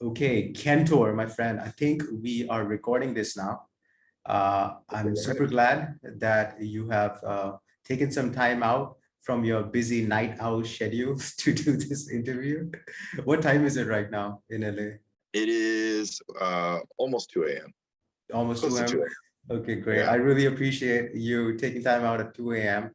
Okay, Kentor, my friend, I think we are recording this now. I'm super glad that you have taken some time out from your busy night owl schedule to do this interview. What time is it right now in LA? It is almost 2 a.m. Almost Close 2 to 2 a.m. a.m. Okay, great. Yeah. I really appreciate you taking time out at 2 a.m.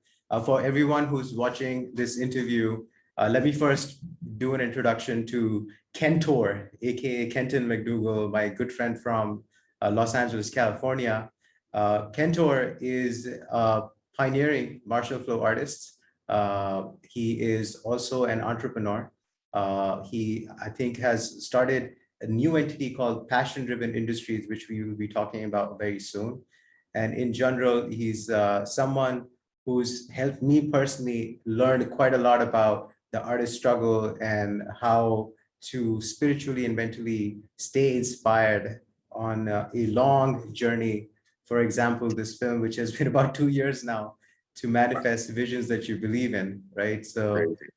For everyone who's watching this interview, let me first do an introduction to Kentor, aka Kenton McDougall, my good friend from Los Angeles, California. Kentor is a pioneering martial flow artist. He is also an entrepreneur. He, I think, has started a new entity called Passion Driven Industries, which we will be talking about very soon. And in general, he's someone who's helped me personally learn quite a lot about the artist struggle and how to spiritually and mentally stay inspired on a long journey. For example, this film, which has been about 2 years now, to manifest visions that you believe in, right? So Crazy.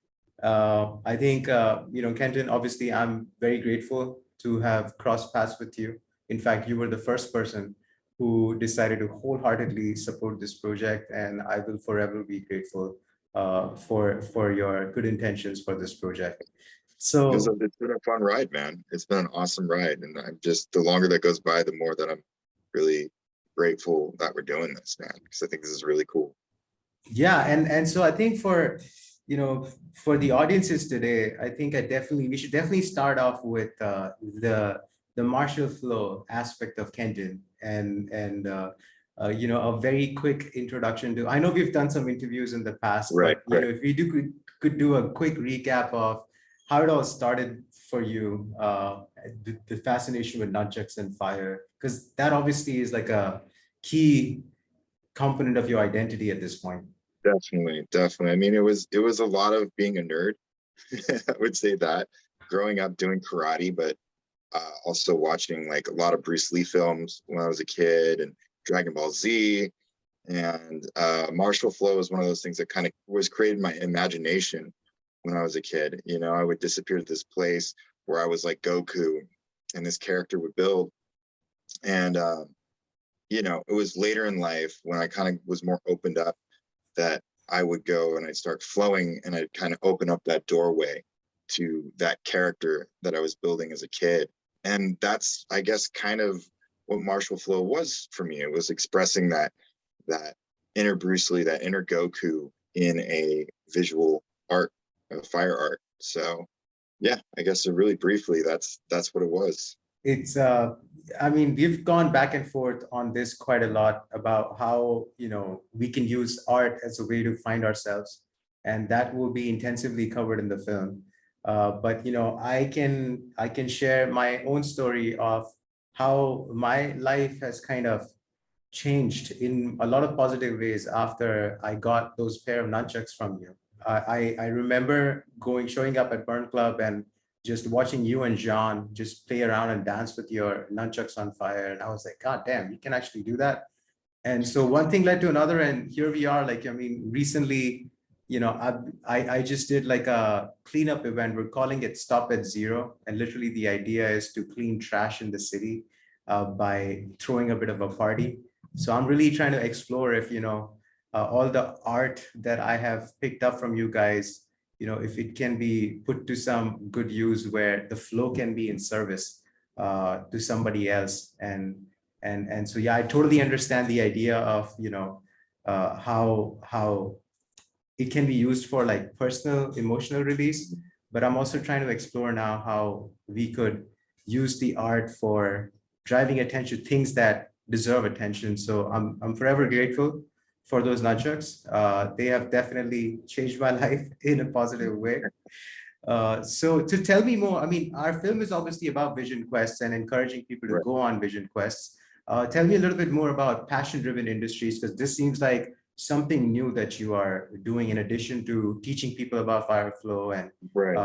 I think, Kenton, obviously, I'm very grateful to have crossed paths with you. In fact, you were the first person who decided to wholeheartedly support this project, and I will forever be grateful for your good intentions for this project. So, It's been a fun ride, man. It's been an awesome ride, and I'm just the longer that goes by, the more that I'm really grateful that we're doing this, man. Because I think this is really cool. yeah, and so I think for the audiences today, I think we should definitely start off with the martial flow aspect of Kenton and a very quick introduction to. I know we've done some interviews in the past, Right, but right. if we could do a quick recap of how it all started for you, the fascination with nunchucks and fire, because that obviously is like a key component of your identity at this point. Definitely, definitely. I mean, it was a lot of being a nerd. I would say that growing up doing karate, but also watching like a lot of Bruce Lee films when I was a kid and Dragon Ball Z. And martial flow is one of those things that kind of was created in my imagination when I was a kid. You know, I would disappear to this place where I was like Goku and this character would build. And, it was later in life when I kind of was more opened up that I would go and I'd start flowing and I'd kind of open up that doorway to that character that I was building as a kid. And that's, I guess, kind of what martial flow was for me. It was expressing that inner Bruce Lee, that inner Goku in a visual art, a fire art. So yeah, I guess so really briefly, that's what it was. It's I mean, we've gone back and forth on this quite a lot about how we can use art as a way to find ourselves, and that will be intensively covered in the film. But I can share my own story of how my life has kind of changed in a lot of positive ways after I got those pair of nunchucks from you. I remember showing up at Burn Club and just watching you and John just play around and dance with your nunchucks on fire. And I was like, God damn, you can actually do that. And so one thing led to another, and here we are. Like, I mean, recently, I just did like a cleanup event. We're calling it Stop at Zero, and literally the idea is to clean trash in the city by throwing a bit of a party. So I'm really trying to explore if all the art that I have picked up from you guys, if it can be put to some good use where the flow can be in service to somebody else. And so yeah, I totally understand the idea of how it can be used for like personal emotional release, but I'm also trying to explore now how we could use the art for driving attention, things that deserve attention. So I'm forever grateful for those nunchucks. They have definitely changed my life in a positive way. So to tell me more, I mean, our film is obviously about vision quests and encouraging people to Right. go on vision quests. Tell me a little bit more about passion-driven industries, because this seems like something new that you are doing in addition to teaching people about fire flow Right.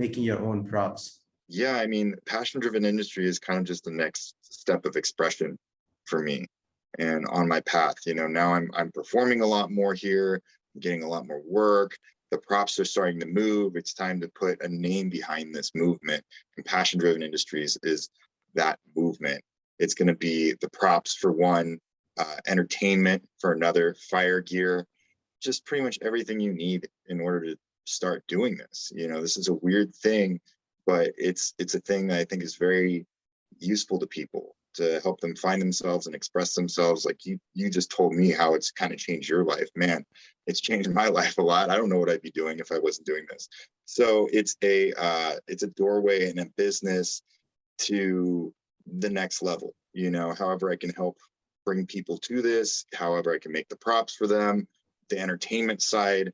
making your own props. Yeah, I mean, passion driven industry is kind of just the next step of expression for me and on my path. Now I'm performing a lot more here, I'm getting a lot more work. the props are starting to move. It's time to put a name behind this movement. And Passion Driven Industries is that movement. It's going to be the props for one, entertainment for another, fire gear, just pretty much everything you need in order to start doing this. You know, this is a weird thing, but it's a thing that I think is very useful to people, to help them find themselves and express themselves. Like you just told me how it's kind of changed your life. Man, it's changed my life a lot. I don't know what I'd be doing if I wasn't doing this. So it's a doorway and a business to the next level. You know, however I can help bring people to this, however I can make the props for them, the entertainment side.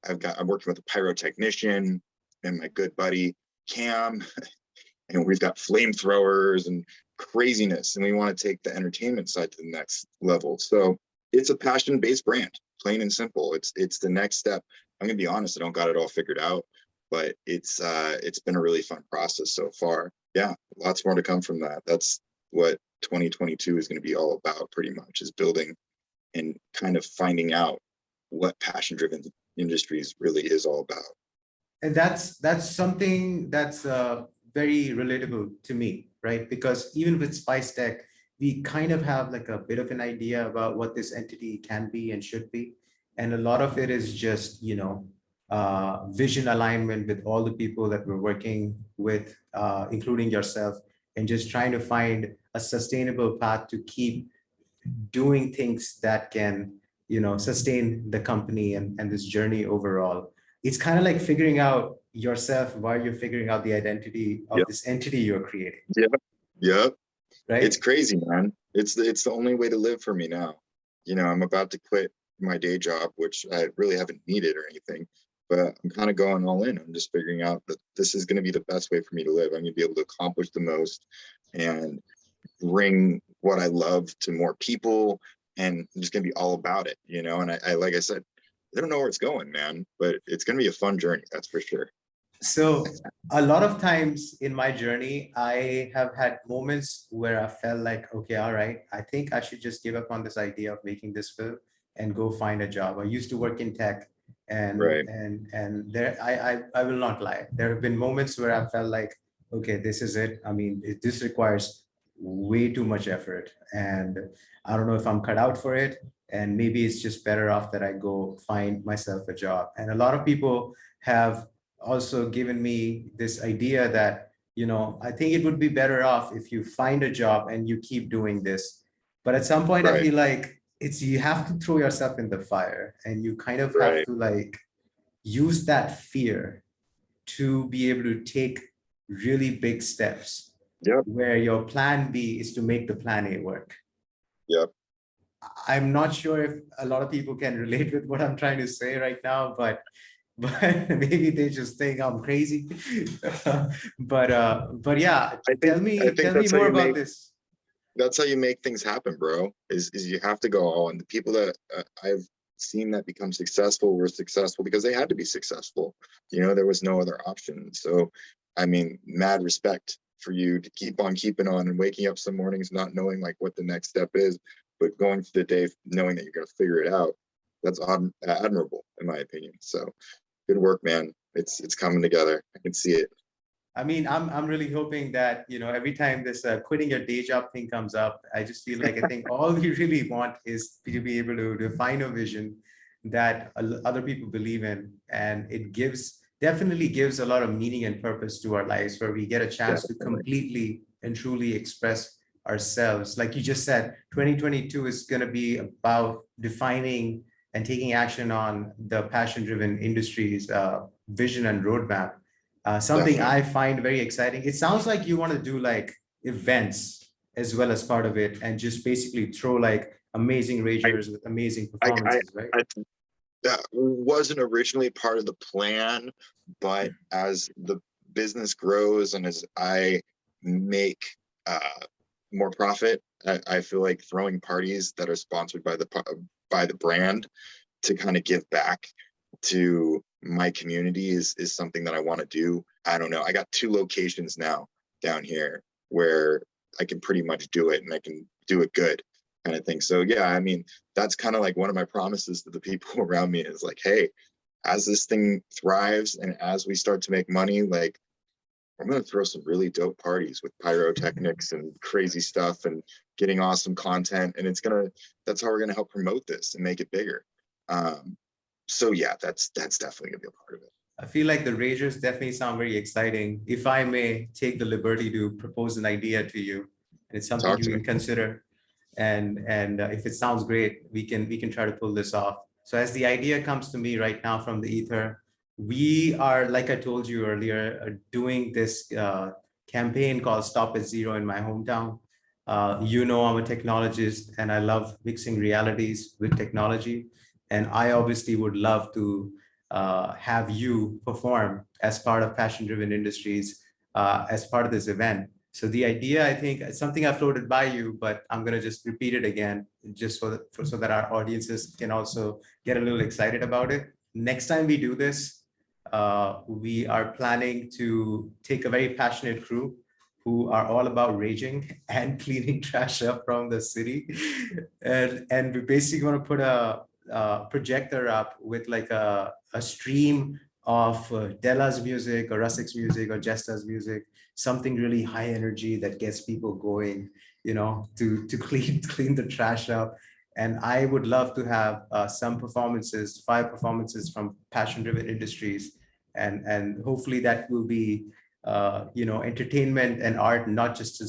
I'm working with a pyrotechnician and my good buddy Cam, and we've got flamethrowers and craziness, and we want to take the entertainment side to the next level. So it's a passion-based brand, plain and simple. It's the next step. I'm gonna be honest, I don't got it all figured out, but it's been a really fun process so far. Yeah, lots more to come from that. That's what 2022 is going to be all about, pretty much, is building and kind of finding out what Passion-Driven Industries really is all about. And that's something that's very relatable to me, right? Because even with Spice Tech, we kind of have like a bit of an idea about what this entity can be and should be. And a lot of it is just, vision alignment with all the people that we're working with, including yourself, and just trying to find a sustainable path to keep doing things that can, sustain the company and this journey overall. It's kind of like figuring out yourself while you're figuring out the identity of this entity you're creating. Yep. Right. It's crazy, man. It's the only way to live for me now. You know, I'm about to quit my day job, which I really haven't needed or anything, but I'm kind of going all in. I'm just figuring out that this is going to be the best way for me to live. I'm going to be able to accomplish the most and bring what I love to more people, and I'm just going to be all about it, and I like I said, I don't know where it's going, man, but it's going to be a fun journey, that's for sure. So a lot of times in my journey, I have had moments where I felt like, okay, all right, I think I should just give up on this idea of making this film and go find a job. I used to work in tech, and Right. and there I will not lie. There have been moments where I felt like, okay, this is it. I mean, this requires way too much effort, and I don't know if I'm cut out for it. And maybe it's just better off that I go find myself a job. And a lot of people have also given me this idea that, I think it would be better off if you find a job and you keep doing this. But at some point, I Right. feel like you have to throw yourself in the fire, and you kind of have Right. to like use that fear to be able to take really big steps. Yep. Where your plan B is to make the plan A work. Yep. I'm not sure if a lot of people can relate with what I'm trying to say right now, but maybe they just think I'm crazy. But yeah, I tell think me more about this. that's how you make things happen, bro, is you have to go all in. The people that I've seen that become successful were successful because they had to be successful. There was no other option. So, I mean, mad respect for you to keep on keeping on and waking up some mornings not knowing like what the next step is, but going through the day knowing that you're going to figure it out. That's admirable, in my opinion. So, good work, man. It's coming together. I can see it. I mean, I'm really hoping that, every time this quitting your day job thing comes up, I just feel like I think all we really want is to be able to define a vision that other people believe in. And it definitely gives a lot of meaning and purpose to our lives, where we get a chance to completely and truly express ourselves. Like you just said, 2022 is going to be about defining and taking action on the passion-driven industries vision and roadmap. Something Definitely. I find very exciting. It sounds like you want to do like events as well as part of it, and just basically throw like amazing ragers with amazing performances, right? That wasn't originally part of the plan, but as the business grows and as I make more profit, I feel like throwing parties that are sponsored by the brand to kind of give back to my community is something that I want to do. I don't know. I got 2 locations now down here where I can pretty much do it, and I can do it good, kind of thing. So yeah, I mean, that's kind of like one of my promises to the people around me is like, hey, as this thing thrives and as we start to make money, like I'm going to throw some really dope parties with pyrotechnics and crazy stuff and getting awesome content. And that's how we're going to help promote this and make it bigger. So yeah, that's definitely gonna be a part of it. I feel like the Ragers definitely sound very exciting. If I may take the liberty to propose an idea to you, and it's something Talk you to me. can consider, and if it sounds great, we can try to pull this off. So as the idea comes to me right now from the ether, we are, like I told you earlier, doing this campaign called Stop at Zero in my hometown. You know, I'm a technologist and I love mixing realities with technology. And I obviously would love to have you perform as part of Passion Driven Industries as part of this event. So the idea, I think, is something I floated by you, but I'm going to just repeat it again, just so that our audiences can also get a little excited about it. Next time we do this, we are planning to take a very passionate crew who are all about raging and cleaning trash up from the city. And we basically want to put a projector up with like a stream of Della's music or Rusik's music or Jesta's music, something really high energy that gets people going, you know, to clean the trash up. And I would love to have some performances, 5 performances from Passion Driven Industries, and hopefully that will be you know, entertainment and art, not just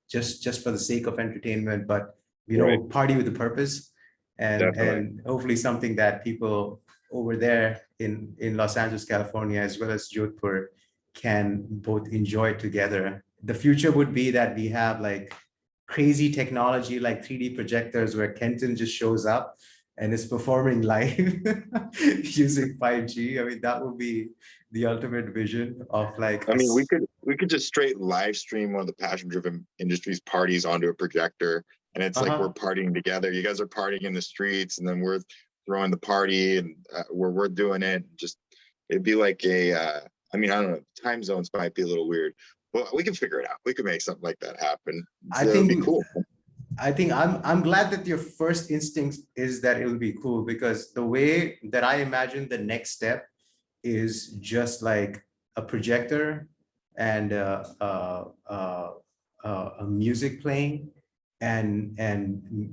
just for the sake of entertainment, but you know, Right. party with a purpose, Definitely. and hopefully something that people over there in Los Angeles, California, as well as Jodhpur, can both enjoy together. The future would be that we have like crazy technology like 3D projectors where Kenton just shows up and is performing live using 5G. I mean, that would be the ultimate vision of like I mean, we could just straight live stream one of the Passion Driven Industries parties onto a projector, and it's like we're uh-huh. partying together. You guys are partying in the streets, and then we're throwing the party, and we're doing it. Just it'd be like a. I mean, I don't know. Time zones might be a little weird, but we can figure it out. We can make something like that happen. I That would be think cool. I'm glad that your first instinct is that it will be cool, because the way that I imagine the next step is just like a projector and a music playing, and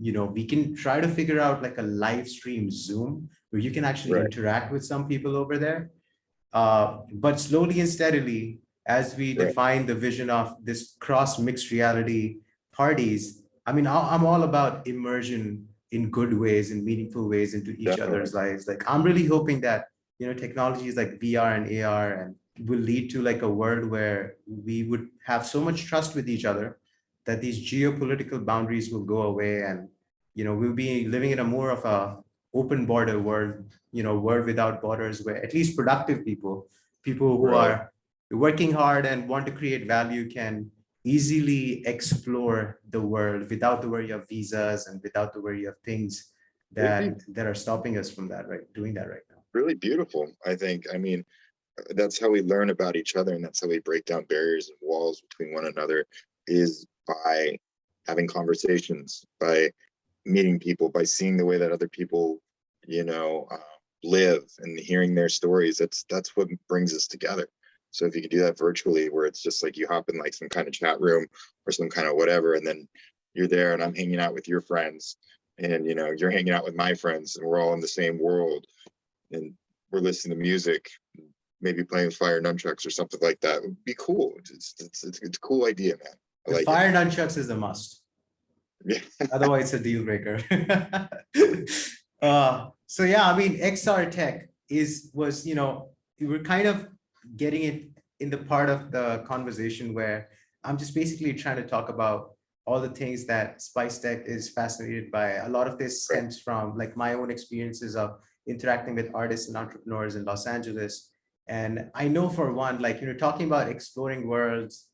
you know, we can try to figure out like a live stream Zoom where you can actually Right. interact with some people over there. But slowly and steadily, as we Right. define the vision of this cross mixed reality parties, I mean, I'm all about immersion in good ways, in meaningful ways into each Definitely. other's lives. Like, I'm really hoping that, you know, technologies like VR and AR and will lead to like a world where we would have so much trust with each other that these geopolitical boundaries will go away, and you know, we'll be living in a more of a open border world, you know, world without borders, where at least productive people who Right. are working hard and want to create value can easily explore the world without the worry of visas and without the worry of things It'd be that are stopping us from doing that right now. really beautiful, I think. I mean, that's how we learn about each other, and that's how we break down barriers and walls between one another, is by having conversations, by meeting people, by seeing the way that other people, you know, live and hearing their stories. That's what brings us together. So if you can do that virtually, where it's just like you hop in like some kind of chat room or some kind of whatever, and then you're there and I'm hanging out with your friends, and you know, you're hanging out with my friends, and we're all in the same world, and we're listening to music, maybe playing fire nunchucks or something like that. It would be cool. It's a cool idea, man. I The like it. fire nunchucks is a must. Yeah. Otherwise, it's a deal breaker. So yeah, I mean, XR tech was, you know, we were kind of getting it in the part of the conversation where I'm just basically trying to talk about all the things that Spice Tech is fascinated by. A lot of this Right. stems from like my own experiences of interacting with artists and entrepreneurs in Los Angeles. And I know for one, like, you know, talking about exploring worlds,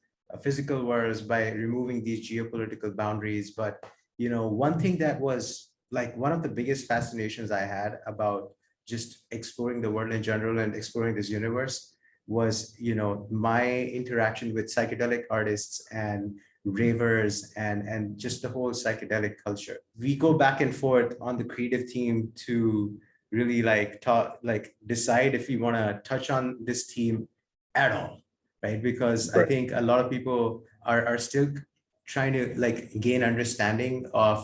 physical worlds by removing these geopolitical boundaries. But, you know, one thing that was like one of the biggest fascinations I had about just exploring the world in general and exploring this universe was, you know, my interaction with psychedelic artists and ravers and just the whole psychedelic culture. We go back and forth on the creative team to really like talk, like decide if we want to touch on this theme at all, right? Because I Right. think a lot of people are still trying to like gain understanding of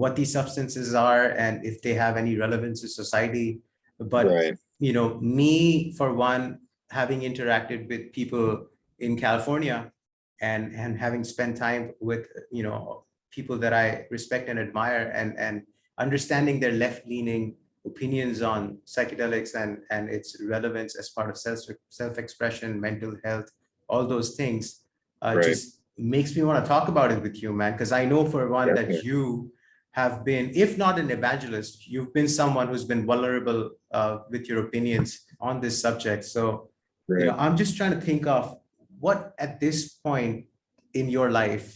what these substances are and if they have any relevance to society. But Right. me for one, having interacted with people in California and having spent time with people that I respect and admire, and understanding their left-leaning opinions on psychedelics and its relevance as part of self-expression, mental health, all those things, Right. just makes me want to talk about it with you, man. Because I know for one that Definitely. you have been, if not an evangelist, you've been someone who's been vulnerable with your opinions on this subject. So, Right. I'm just trying to think of what at this point in your life,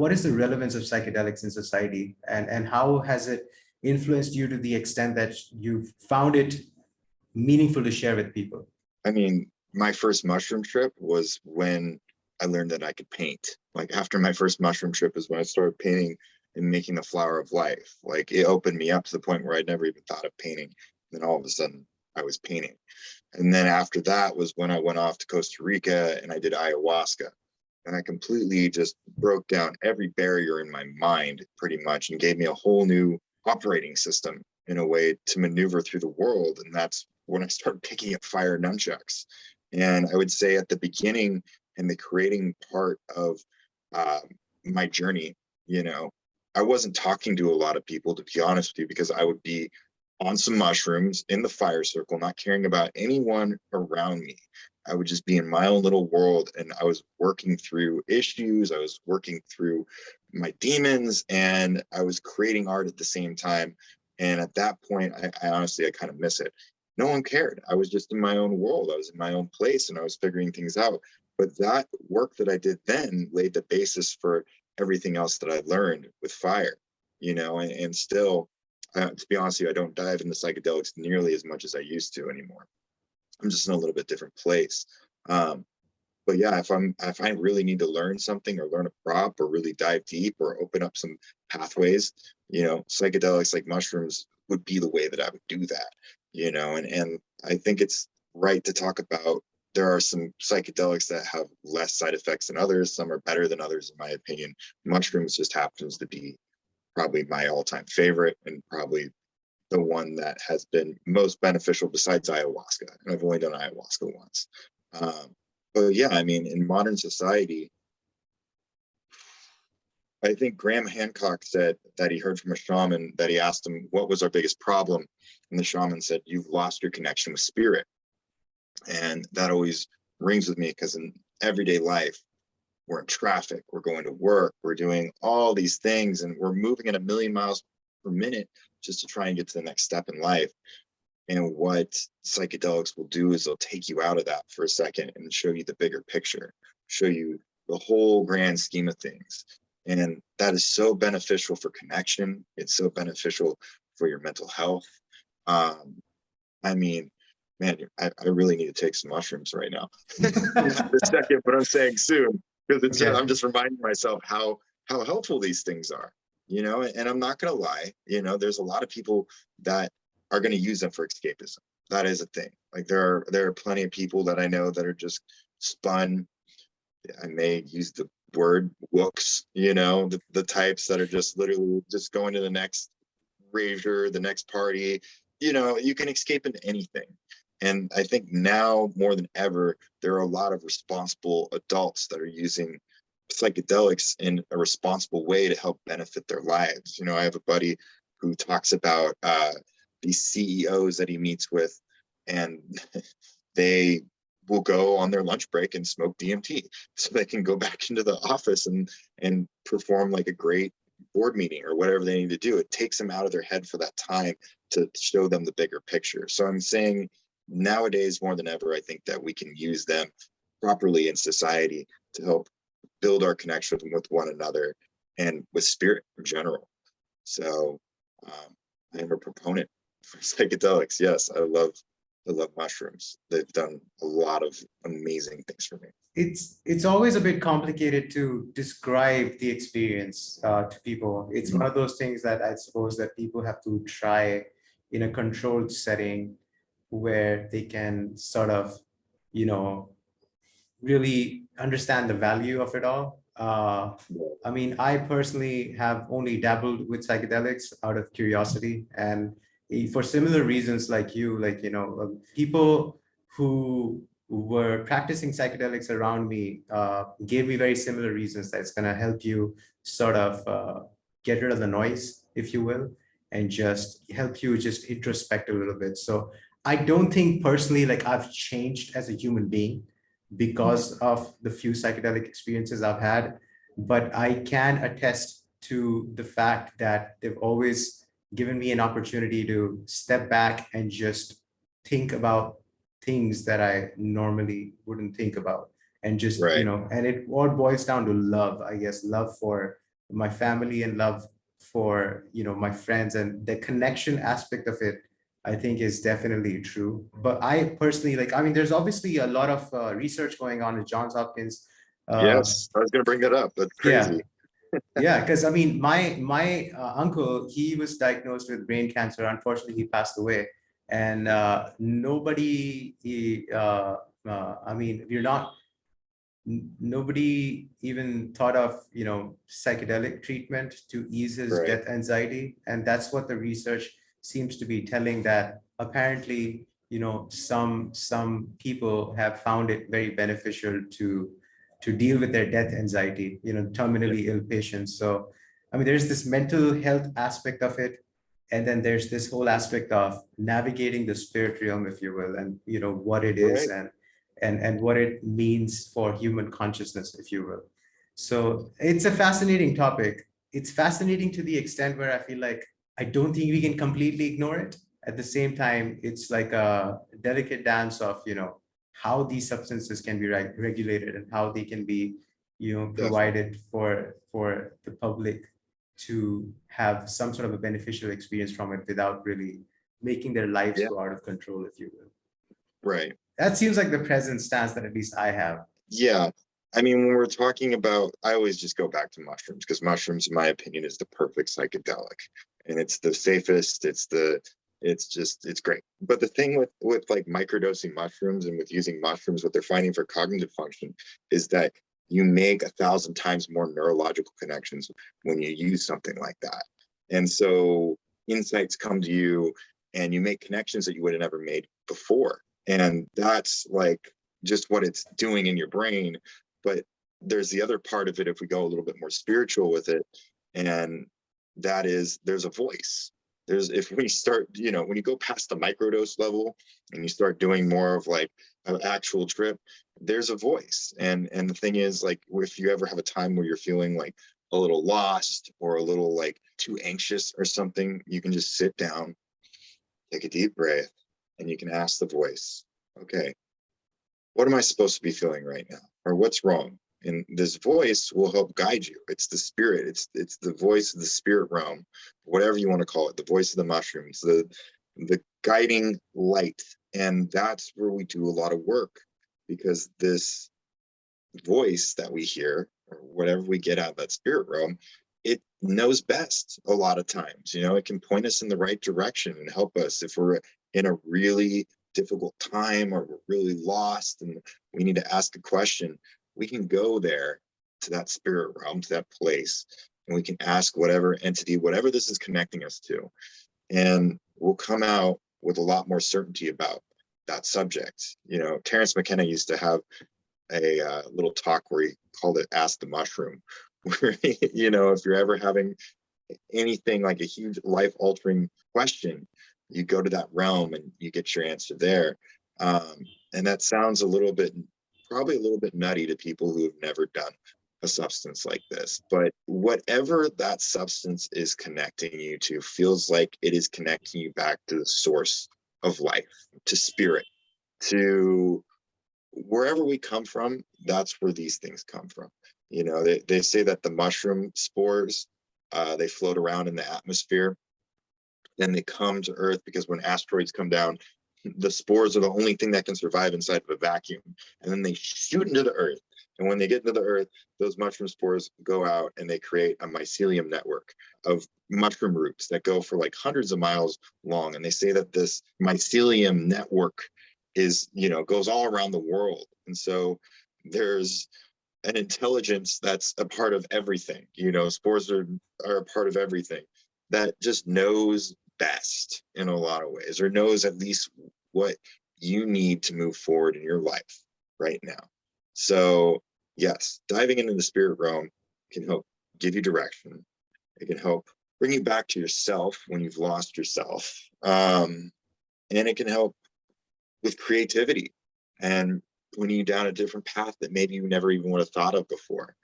what is the relevance of psychedelics in society, and how has it influenced you to the extent that you've found it meaningful to share with people? I mean, my first mushroom trip was when I learned that I could paint. Like after my first mushroom trip is when I started painting and making the flower of life. Like it opened me up to the point where I'd never even thought of painting. Then all of a sudden I was painting. And then after that was when I went off to Costa Rica and I did ayahuasca. And I completely just broke down every barrier in my mind pretty much and gave me a whole new operating system in a way to maneuver through the world. And that's when I started picking up fire nunchucks. And I would say at the beginning and the creating part of uh, my journey, I wasn't talking to a lot of people, to be honest with you, because I would be on some mushrooms in the fire circle, not caring about anyone around me. I would just be in my own little world, and I was working through issues. I was working through my demons, and I was creating art at the same time. And at that point, I honestly, I kind of miss it. No one cared. I was just in my own world. I was in my own place, and I was figuring things out. But that work that I did then laid the basis for everything else that I learned with fire, and still, to be honest with you, I don't dive into psychedelics nearly as much as I used to anymore. I'm just in a little bit different place. Um, but yeah, if I really need to learn something or learn a prop or really dive deep or open up some pathways, psychedelics like mushrooms would be the way that I would do that, and I think it's right to talk about there are some psychedelics that have less side effects than others. Some are better than others, in my opinion. Mushrooms just happens to be probably my all-time favorite and probably the one that has been most beneficial besides ayahuasca. And I've only done ayahuasca once. But yeah, I mean, in modern society, I think Graham Hancock said that he heard from a shaman that he asked him, what was our biggest problem? And the shaman said, you've lost your connection with spirit. And that always rings with me because in everyday life, we're in traffic, we're going to work, we're doing all these things, and we're moving at 1,000,000 miles per minute just to try and get to the next step in life. And what psychedelics will do is they'll take you out of that for a second and show you the bigger picture, show you the whole grand scheme of things. And that is so beneficial for connection. It's so beneficial for your mental health. I mean, man, I really need to take some mushrooms right now. Not this second, but I'm saying soon, because Okay. I'm just reminding myself how helpful these things are, and I'm not gonna lie, there's a lot of people that are going to use them for escapism. That is a thing. Like there are plenty of people that I know that are just spun. I may use the word wooks, the types that are just literally just going to the next rager, the next party. You can escape into anything. And I think now more than ever, there are a lot of responsible adults that are using psychedelics in a responsible way to help benefit their lives. I have a buddy who talks about these CEOs that he meets with, and they will go on their lunch break and smoke DMT so they can go back into the office and perform like a great board meeting or whatever they need to do. It takes them out of their head for that time to show them the bigger picture. So I'm saying nowadays more than ever, I think that we can use them properly in society to help build our connection with one another and with spirit in general. So I am a proponent for psychedelics. Yes, I love mushrooms. They've done a lot of amazing things for me. It's always a bit complicated to describe the experience to people. It's one of those things that I suppose that people have to try in a controlled setting where they can sort of, you know, really understand the value of it all. I mean, I personally have only dabbled with psychedelics out of curiosity, and for similar reasons like you, like, you know, people who were practicing psychedelics around me gave me very similar reasons that it's going to help you sort of get rid of the noise, if you will, and just help you just introspect a little bit. So I don't think personally like I've changed as a human being because of the few psychedelic experiences I've had, but I can attest to the fact that they've always given me an opportunity to step back and just think about things that I normally wouldn't think about. And just, you Right. know, and it all boils down to love, I guess, love for my family and love for, you know, my friends, and the connection aspect of it I think is definitely true. But I personally like, I mean, there's obviously a lot of research going on at Johns Hopkins. Uh, Yes, I was going to bring that up. That's yeah, crazy. yeah, because I mean, my uncle, he was diagnosed with brain cancer. Unfortunately, he passed away, and I mean, we're not nobody even thought of, you know, psychedelic treatment to ease his Right. death anxiety, and that's what the research seems to be telling, that apparently, you know, some people have found it very beneficial to deal with their death anxiety, you know, Yeah. terminally ill patients. So I mean, there's this mental health aspect of it, and then there's this whole aspect of navigating the spirit realm, if you will, and you know what it is, Right. and what it means for human consciousness, if you will. So it's a fascinating topic. It's fascinating to the extent where I feel like I don't think we can completely ignore it. At the same time, it's like a delicate dance of, you know, how these substances can be regulated and how they can be, you know, Definitely. provided for the public to have some sort of a beneficial experience from it without really making their lives Yeah. go out of control, if you will. Right. That seems like the present stance that at least I have. Yeah. I mean, when we're talking about, I always just go back to mushrooms because mushrooms, in my opinion, is the perfect psychedelic, and it's the safest. It's just, it's great. But the thing with like microdosing mushrooms and with using mushrooms, what they're finding for cognitive function is that you make 1,000 times more neurological connections when you use something like that. And so insights come to you and you make connections that you would have never made before. And that's like just what it's doing in your brain. But there's the other part of it if we go a little bit more spiritual with it, and that is there's a voice. There's, if we start, you know, when you go past the microdose level and you start doing more of like an actual trip, there's a voice. And the thing is, like, if you ever have a time where you're feeling like a little lost or a little like too anxious or something, you can just sit down, take a deep breath, and you can ask the voice, okay, what am I supposed to be feeling right now? Or what's wrong? And this voice will help guide you. It's the spirit. It's the voice of the spirit realm, whatever you want to call it, the voice of the mushrooms, the guiding light. And that's where we do a lot of work, because this voice that we hear, or whatever we get out of that spirit realm, it knows best a lot of times. You know, it can point us in the right direction and help us if we're in a really difficult time or we're really lost and we need to ask a question. We can go there to that spirit realm, to that place, and we can ask whatever entity, whatever this is connecting us to, and we'll come out with a lot more certainty about that subject. You know, Terence McKenna used to have a little talk where he called it Ask the Mushroom, where, you know, if you're ever having anything like a huge life altering question, you go to that realm and you get your answer there. And that sounds a little bit, probably a little bit nutty to people who have never done a substance like this. But whatever that substance is connecting you to feels like it is connecting you back to the source of life, to spirit, to wherever we come from. That's where these things come from. You know, they say that the mushroom spores, they float around in the atmosphere, then they come to Earth because when asteroids come down, the spores are the only thing that can survive inside of a vacuum, and then they shoot into the Earth, And when they get into the earth, those mushroom spores go out and they create a mycelium network of mushroom roots that go for like hundreds of miles long. And they say that this mycelium network is, goes all around the world. And so there's an intelligence that's a part of everything. Spores are a part of everything that just knows best in a lot of ways, or knows at least what you need to move forward in your life right now. So yes, diving into the spirit realm can help give you direction. It can help bring you back to yourself when you've lost yourself. And it can help with creativity and pointing you down a different path that maybe you never even would have thought of before.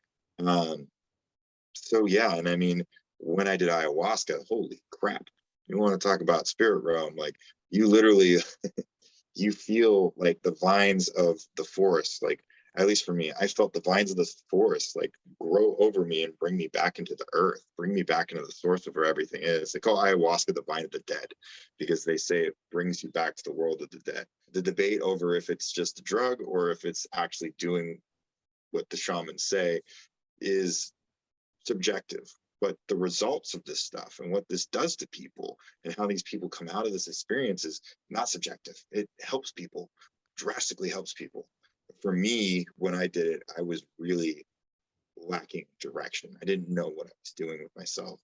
So yeah, and I mean, when I did ayahuasca, holy crap, you want to talk about spirit realm, like you literally, you feel like the vines of the forest, like at least for me, I felt the vines of the forest like grow over me and bring me back into the earth, bring me back into the source of where everything is. They call ayahuasca the vine of the dead because they say it brings you back to the world of the dead. The debate over if it's just a drug or if it's actually doing what the shamans say is subjective. But the results of this stuff and what this does to people and how these people come out of this experience is not subjective. It helps people, drastically helps people. For me, when I did it, I was really lacking direction. I didn't know what I was doing with myself.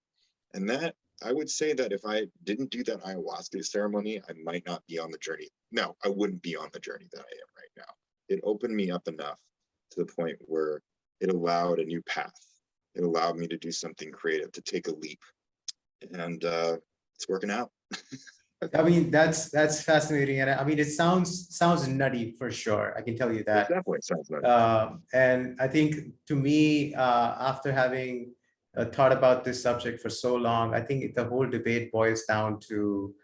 And that, I would say that if I didn't do that ayahuasca ceremony, I might not be on the journey. No, I wouldn't be on the journey that I am right now. It opened me up enough to the point where it allowed a new path. It allowed me to do something creative, to take a leap. And it's working out. I mean, that's fascinating, and I mean, it sounds nutty for sure. I can tell you It that. definitely sounds nice. And I think to me, after having thought about this subject for so long, I think the whole debate boils down to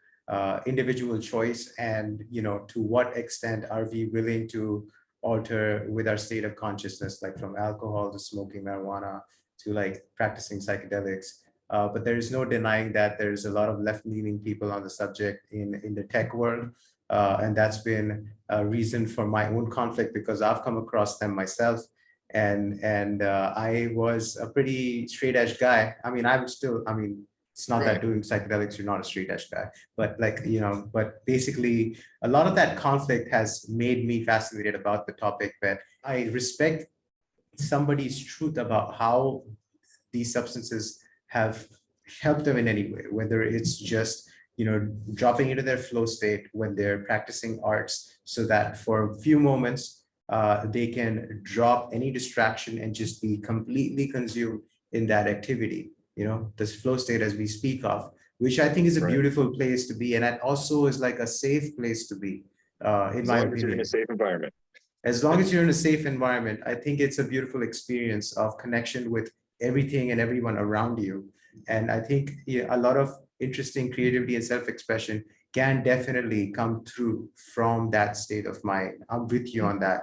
individual choice, and to what extent are we willing to alter with our state of consciousness, like from alcohol to smoking marijuana to like practicing psychedelics. But there is no denying that there's a lot of left-leaning people on the subject in the tech world. And that's been a reason for my own conflict because I've come across them myself. And I was a pretty straight edge guy. I mean, it's not that doing psychedelics, you're not a straight edge guy, but but basically a lot of that conflict has made me fascinated about the topic. But I respect somebody's truth about how these substances have helped them in any way, whether it's just dropping into their flow state when they're practicing arts, so that for a few moments they can drop any distraction and just be completely consumed in that activity. This flow state as we speak of, which I think is a beautiful place to be, and it also is like a safe place to be, in my opinion. As long as you're in a safe environment. As long as you're in a safe environment, I think it's a beautiful experience of connection with everything and everyone around you. And I think a lot of interesting creativity and self-expression can definitely come through from that state of mind. I'm with you on that.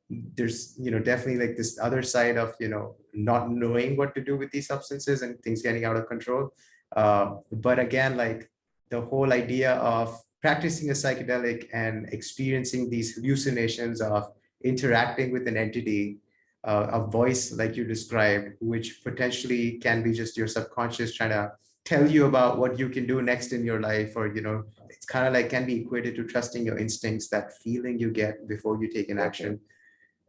There's definitely like this other side of not knowing what to do with these substances and things getting out of control. But again, like the whole idea of practicing a psychedelic and experiencing these hallucinations of interacting with an entity, a voice like you described, which potentially can be just your subconscious trying to tell you about what you can do next in your life, or it's kind of like can be equated to trusting your instincts, that feeling you get before you take an action.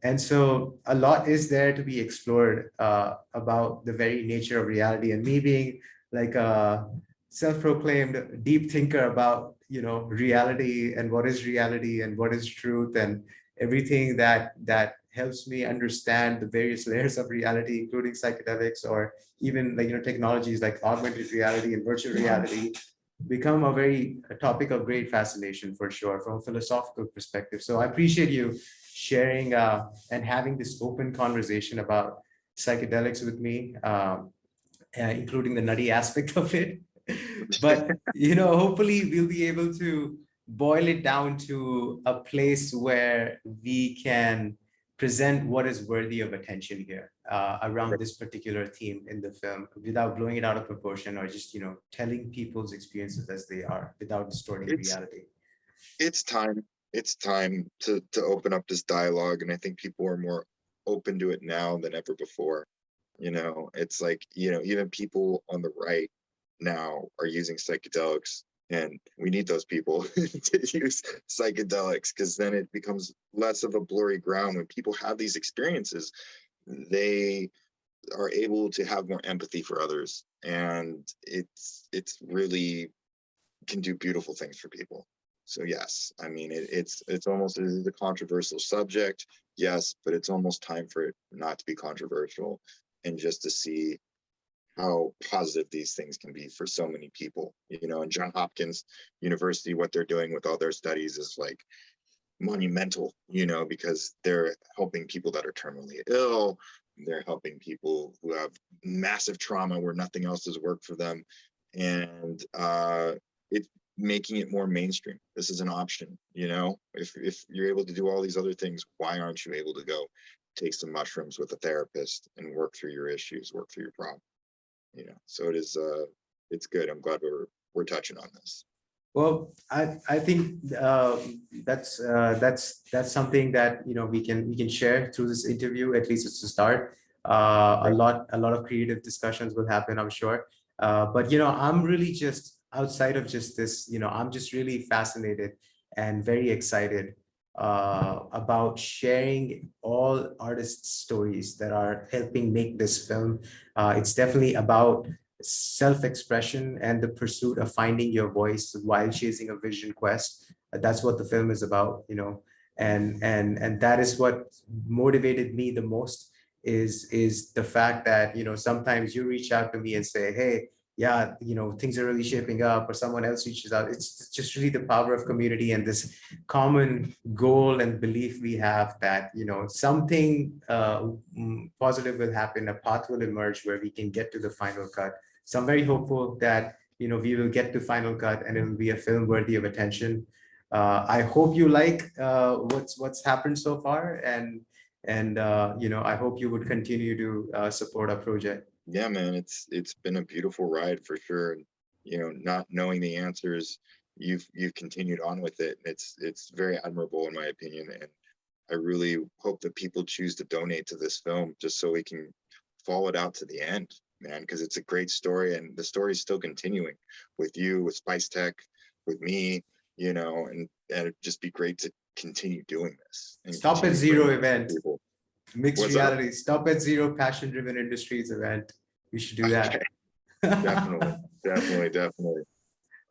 And so a lot is there to be explored about the very nature of reality. And me being like a self-proclaimed deep thinker about reality and what is truth and everything that helps me understand the various layers of reality, including psychedelics, or even like technologies like augmented reality and virtual reality, become a topic of great fascination for sure from a philosophical perspective. So I appreciate you sharing and having this open conversation about psychedelics with me, including the nutty aspect of it. But hopefully we'll be able to boil it down to a place where we can present what is worthy of attention here around this particular theme in the film, without blowing it out of proportion, or just telling people's experiences as they are without distorting reality. It's time to open up this dialogue, and I think people are more open to it now than ever before. It's like, even people on the right now are using psychedelics, and we need those people to use psychedelics, because then it becomes less of a blurry ground. When people have these experiences, they are able to have more empathy for others, and it's really can do beautiful things for people. So yes, I mean, it's almost, it is a controversial subject, yes, but it's almost time for it not to be controversial, and just to see how positive these things can be for so many people. And John Hopkins University, what they're doing with all their studies is like monumental, because they're helping people that are terminally ill. They're helping people who have massive trauma where nothing else has worked for them. And it's making it more mainstream. This is an option, if you're able to do all these other things, why aren't you able to go take some mushrooms with a therapist and work through your issues, work through your problem? So it is, it's good. I'm glad we're touching on this. Well, I think that's something that we can share through this interview. At least it's a start. A lot of creative discussions will happen, I'm sure. But I'm really just outside of just this. I'm just really fascinated and very excited about sharing all artists' stories that are helping make this film. It's definitely about self-expression and the pursuit of finding your voice while chasing a vision quest. That's what the film is about, and that is what motivated me the most, is the fact that sometimes you reach out to me and say, hey, yeah, things are really shaping up, or someone else reaches out. It's just really the power of community and this common goal and belief we have that something positive will happen, a path will emerge where we can get to the final cut. So I'm very hopeful that we will get to final cut and it will be a film worthy of attention. I hope you like what's happened so far, and I hope you would continue to support our project. Yeah, man, it's been a beautiful ride for sure. Not knowing the answers, you've continued on with it. It's very admirable in my opinion, and I really hope that people choose to donate to this film just so we can follow it out to the end, man, because it's a great story, and the story is still continuing with you, with Spice Tech, with me, and it'd just be great to continue doing this. And Stop at Zero event. people. Mixed What's reality. up? Stop at Zero Passion Driven Industries event. We should do that. Okay. Definitely.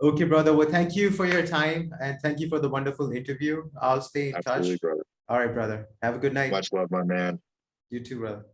Okay, brother. Well, thank you for your time, and thank you for the wonderful interview. I'll stay in Absolutely, touch. brother. All right, brother. Have a good night. Much love, my man. You too, brother.